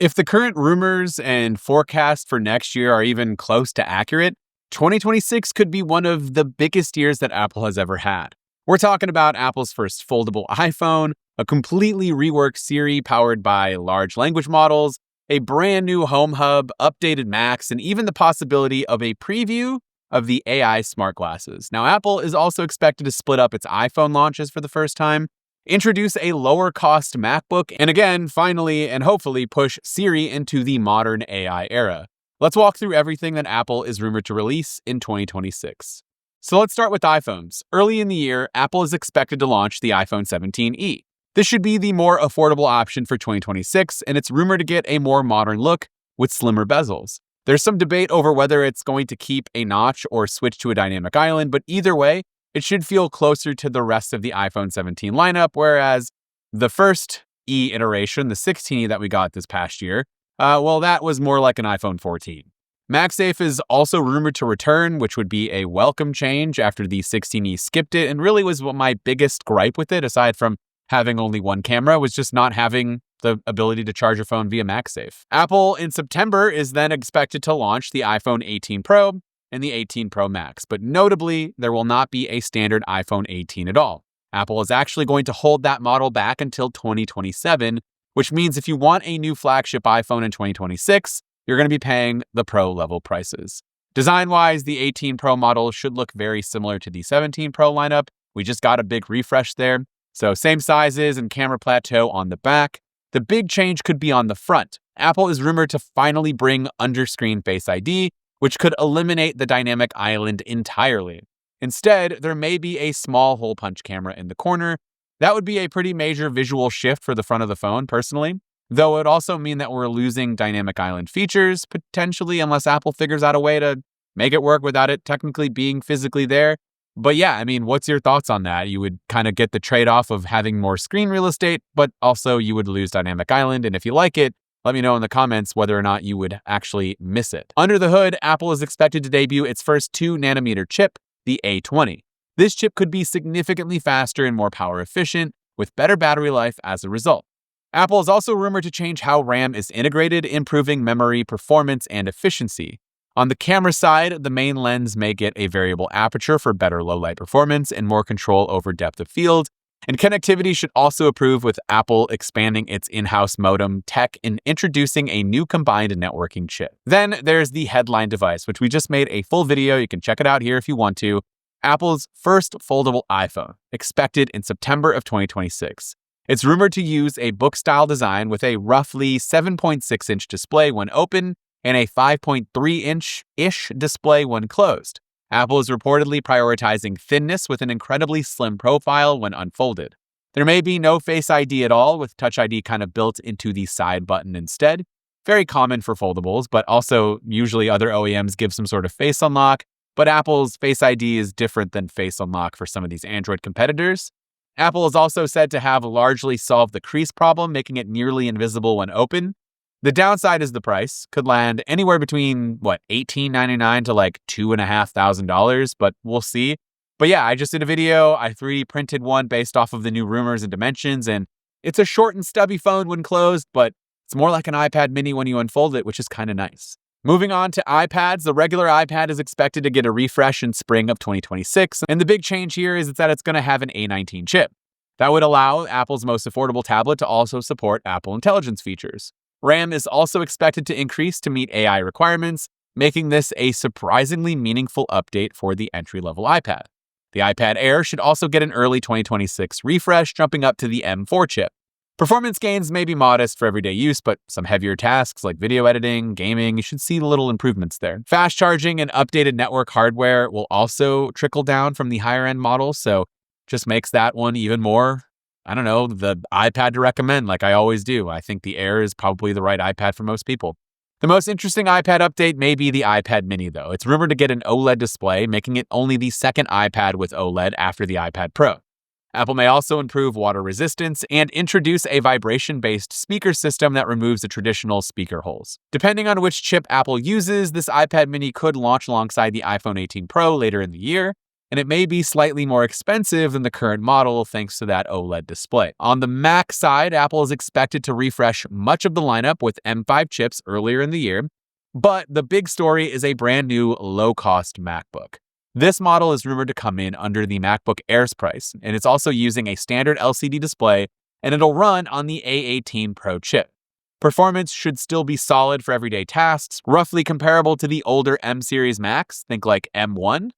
If the current rumors and forecasts for next year are even close to accurate, 2026 could be one of the biggest years that Apple has ever had. We're talking about Apple's first foldable iPhone, a completely reworked Siri powered by large language models, a brand new Home Hub, updated Macs, and even the possibility of a preview of the AI smart glasses. Now, Apple is also expected to split up its iPhone launches for the first time, introduce a lower-cost MacBook, and again, finally and hopefully push Siri into the modern AI era. Let's walk through everything that Apple is rumored to release in 2026. So let's start with iPhones. Early in the year, Apple is expected to launch the iPhone 17e. This should be the more affordable option for 2026, and it's rumored to get a more modern look with slimmer bezels. There's some debate over whether it's going to keep a notch or switch to a dynamic island, but either way, it should feel closer to the rest of the iPhone 17 lineup, whereas the first E iteration, the 16E that we got this past year, that was more like an iPhone 14. MagSafe is also rumored to return, which would be a welcome change after the 16E skipped it, and really was what my biggest gripe with it, aside from having only one camera, was just not having the ability to charge your phone via MagSafe. Apple in September is then expected to launch the iPhone 18 Pro and the 18 Pro Max, but notably, there will not be a standard iPhone 18 at all. Apple is actually going to hold that model back until 2027, which means if you want a new flagship iPhone in 2026, you're going to be paying the Pro level prices. Design-wise, the 18 Pro model should look very similar to the 17 Pro lineup. We just got a big refresh there. So same sizes and camera plateau on the back. The big change could be on the front. Apple is rumored to finally bring under-screen Face ID, which could eliminate the dynamic island entirely. Instead, there may be a small hole punch camera in the corner. That would be a pretty major visual shift for the front of the phone, personally, though it would also mean that we're losing dynamic island features, potentially, unless Apple figures out a way to make it work without it technically being physically there. But yeah, I mean, what's your thoughts on that? You would kind of get the trade-off of having more screen real estate, but also you would lose dynamic island, and if you like it, let me know in the comments whether or not you would actually miss it. Under the hood, Apple is expected to debut its first 2nm chip, the A20. This chip could be significantly faster and more power efficient, with better battery life as a result. Apple is also rumored to change how RAM is integrated, improving memory performance and efficiency. On the camera side, the main lens may get a variable aperture for better low-light performance and more control over depth of field. And connectivity should also improve, with Apple expanding its in-house modem tech and introducing a new combined networking chip. Then there's the headline device, which we just made a full video. You can check it out here if you want to. Apple's first foldable iPhone, expected in September of 2026. It's rumored to use a book-style design with a roughly 7.6-inch display when open and a 5.3-inch-ish display when closed. Apple is reportedly prioritizing thinness with an incredibly slim profile when unfolded. There may be no Face ID at all, with Touch ID kind of built into the side button instead. Very common for foldables, but also usually other OEMs give some sort of face unlock, but Apple's Face ID is different than face unlock for some of these Android competitors. Apple is also said to have largely solved the crease problem, making it nearly invisible when open. The downside is the price. Could land anywhere between, $1,899 to $2,500, but we'll see. But yeah, I just did a video. I 3D printed one based off of the new rumors and dimensions, and it's a short and stubby phone when closed, but it's more like an iPad mini when you unfold it, which is kind of nice. Moving on to iPads, the regular iPad is expected to get a refresh in spring of 2026, and the big change here is that it's going to have an A19 chip. That would allow Apple's most affordable tablet to also support Apple Intelligence features. RAM is also expected to increase to meet AI requirements, making this a surprisingly meaningful update for the entry-level iPad. The iPad Air should also get an early 2026 refresh, jumping up to the M4 chip. Performance gains may be modest for everyday use, but some heavier tasks like video editing, gaming, you should see little improvements there. Fast charging and updated network hardware will also trickle down from the higher-end models, so just makes that one even more, the iPad to recommend like I always do. I think the Air is probably the right iPad for most people. The most interesting iPad update may be the iPad mini, though. It's rumored to get an OLED display, making it only the second iPad with OLED after the iPad Pro. Apple may also improve water resistance and introduce a vibration-based speaker system that removes the traditional speaker holes. Depending on which chip Apple uses, this iPad mini could launch alongside the iPhone 18 Pro later in the year. and it may be slightly more expensive than the current model thanks to that OLED display. On the Mac side, Apple is expected to refresh much of the lineup with M5 chips earlier in the year, but the big story is a brand new low-cost MacBook. This model is rumored to come in under the MacBook Air's price, and it's also using a standard LCD display, and it'll run on the A18 Pro chip. Performance should still be solid for everyday tasks, roughly comparable to the older M series Macs, think like M1.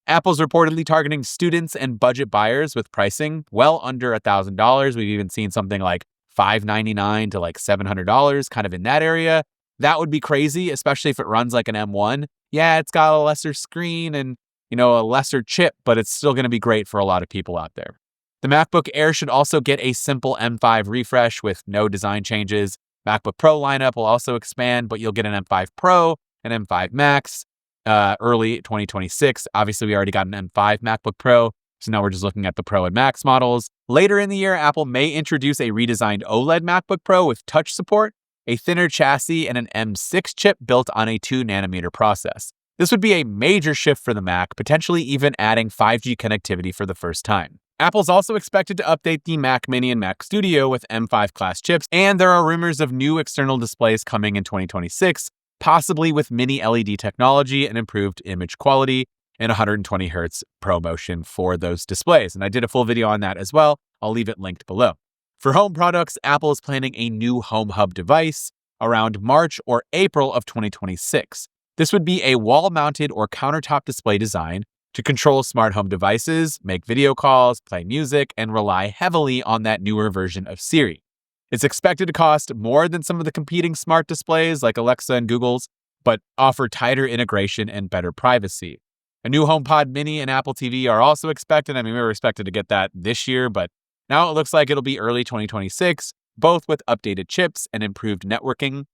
Apple's reportedly targeting students and budget buyers with pricing well under $1,000. We've even seen something like $599 to like $700, kind of in that area. That would be crazy, especially if it runs like an M1. Yeah, it's got a lesser screen and, a lesser chip, but it's still going to be great for a lot of people out there. The MacBook Air should also get a simple M5 refresh with no design changes. MacBook Pro lineup will also expand, but you'll get an M5 Pro, an M5 Max, early 2026. Obviously, we already got an M5 MacBook Pro, so now we're just looking at the Pro and Max models. Later in the year, Apple may introduce a redesigned OLED MacBook Pro with touch support, a thinner chassis, and an M6 chip built on a 2nm process. This would be a major shift for the Mac, potentially even adding 5G connectivity for the first time. Apple's also expected to update the Mac Mini and Mac Studio with M5 class chips, and there are rumors of new external displays coming in 2026, possibly with mini LED technology and improved image quality and 120Hz ProMotion for those displays. And I did a full video on that as well. I'll leave it linked below. For home products, Apple is planning a new Home Hub device around March or April of 2026. This would be a wall-mounted or countertop display design to control smart home devices, make video calls, play music, and rely heavily on that newer version of Siri. It's expected to cost more than some of the competing smart displays like Alexa and Google's, but offer tighter integration and better privacy. A new HomePod Mini and Apple TV are also expected. We were expected to get that this year, but now it looks like it'll be early 2026, both with updated chips and improved networking.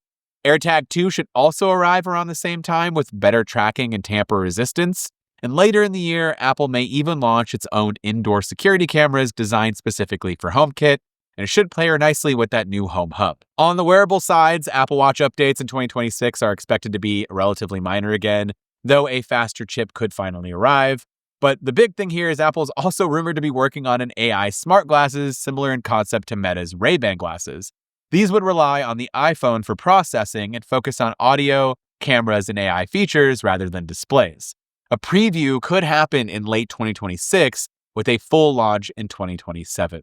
AirTag 2 should also arrive around the same time with better tracking and tamper resistance. And later in the year, Apple may even launch its own indoor security cameras designed specifically for HomeKit, and it should pair nicely with that new Home Hub. On the wearable sides, Apple Watch updates in 2026 are expected to be relatively minor again, though a faster chip could finally arrive. But the big thing here is Apple's also rumored to be working on an AI smart glasses similar in concept to Meta's Ray-Ban glasses. These would rely on the iPhone for processing and focus on audio, cameras, and AI features rather than displays. A preview could happen in late 2026 with a full launch in 2027.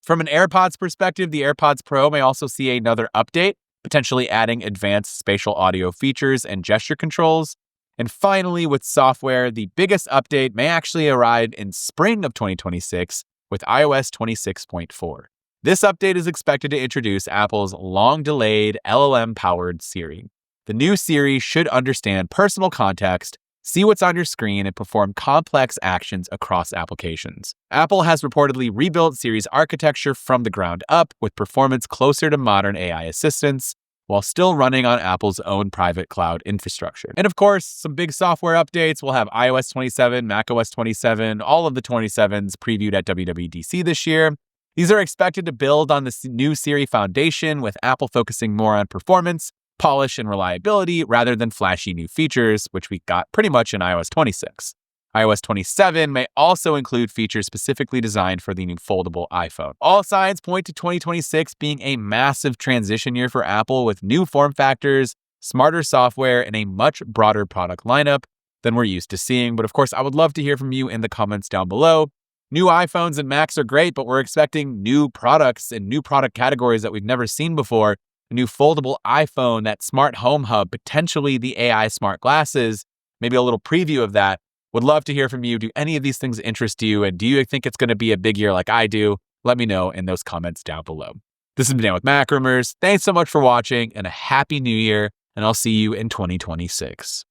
From an AirPods perspective, the AirPods Pro may also see another update, potentially adding advanced spatial audio features and gesture controls. And finally, with software, the biggest update may actually arrive in spring of 2026 with iOS 26.4. This update is expected to introduce Apple's long-delayed LLM-powered Siri. The new Siri should understand personal context, see what's on your screen, and perform complex actions across applications. Apple has reportedly rebuilt Siri's architecture from the ground up with performance closer to modern AI assistants, while still running on Apple's own private cloud infrastructure. And of course, some big software updates. We'll have iOS 27, macOS 27, all of the 27s previewed at WWDC this year. These are expected to build on the new Siri foundation, with Apple focusing more on performance, polish, and reliability rather than flashy new features, which we got pretty much in iOS 26. iOS 27 may also include features specifically designed for the new foldable iPhone. All signs point to 2026 being a massive transition year for Apple, with new form factors, smarter software, and a much broader product lineup than we're used to seeing. But of course, I would love to hear from you in the comments down below. New iPhones and Macs are great, but we're expecting new products and new product categories that we've never seen before. A new foldable iPhone, that smart home hub, potentially the AI smart glasses, maybe a little preview of that. Would love to hear from you. Do any of these things interest you? And do you think it's going to be a big year like I do? Let me know in those comments down below. This has been Dan with MacRumors. Thanks so much for watching, and a happy new year, and I'll see you in 2026.